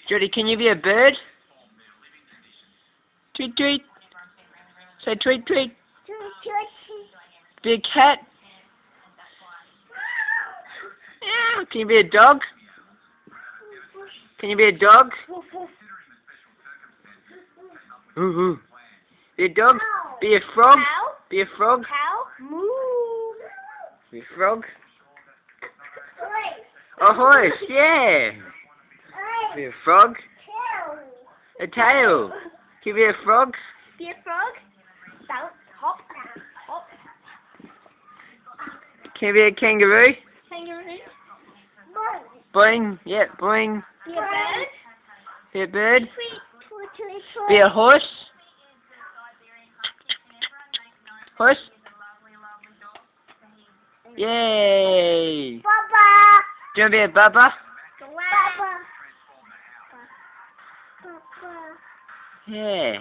Jordy, can you be a bird? Tweet, tweet. Say tweet, tweet. Be a cat. Yeah. Can you be a dog? Can you be a dog? Ooh, ooh. Be a dog? Be a frog? Be a frog? Be a frog? A horse, yeah. Be a frog? A tail. Can you be a frog? Be a frog. Bounce, hop, hop. Can you be a kangaroo? Kangaroo. Boing, yeah, boing. Be a bird. Be a bird? Tweet. Be a horse? Horse? Yay! Baba. Do you want to be a bubba? Baba. Yeah.